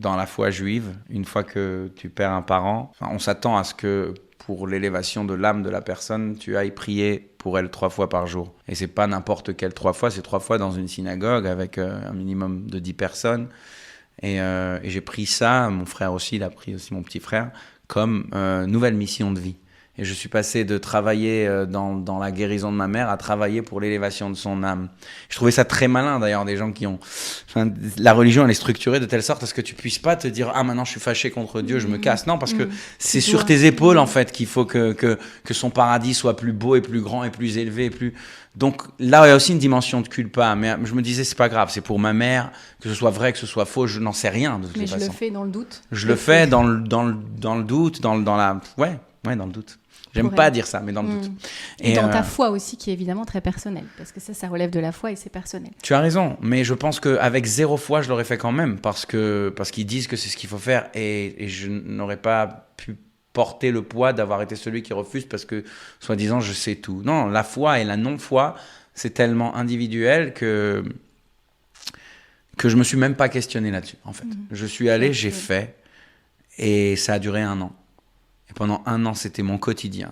dans la foi juive, une fois que tu perds un parent, on s'attend à ce que pour l'élévation de l'âme de la personne, tu ailles prier pour elle 3 fois par jour. Et c'est pas n'importe quelle 3 fois, c'est 3 fois dans une synagogue avec un minimum de 10 personnes. Et j'ai pris ça, mon frère aussi, il a pris aussi mon petit frère, comme nouvelle mission de vie. Et je suis passé de travailler dans la guérison de ma mère à travailler pour l'élévation de son âme. Je trouvais ça très malin d'ailleurs, des gens qui ont... Enfin, la religion, elle est structurée de telle sorte à ce que tu puisses pas te dire « Ah, maintenant je suis fâché contre Dieu, je me casse ». Non, parce que c'est sur tes épaules en fait qu'il faut que son paradis soit plus beau et plus grand et plus élevé et plus... Donc là, il y a aussi une dimension de culpa. Mais je me disais, c'est pas grave, c'est pour ma mère, que ce soit vrai, que ce soit faux, je n'en sais rien de toute façon. Mais je le fais dans le doute. Je le fais dans le doute, dans la... Ouais, dans le doute. J'aime pas dire ça, mais dans le doute. Et dans ta foi aussi, qui est évidemment très personnelle. Parce que ça relève de la foi et c'est personnel. Tu as raison, mais je pense qu'avec 0 foi, je l'aurais fait quand même. Parce qu'ils disent que c'est ce qu'il faut faire. Et je n'aurais pas pu porter le poids d'avoir été celui qui refuse parce que, soi-disant, je sais tout. Non, la foi et la non-foi, c'est tellement individuel que je me suis même pas questionné là-dessus, en fait. Je suis allé, j'ai fait. Et ça a duré 1 an. Et pendant 1 an, c'était mon quotidien.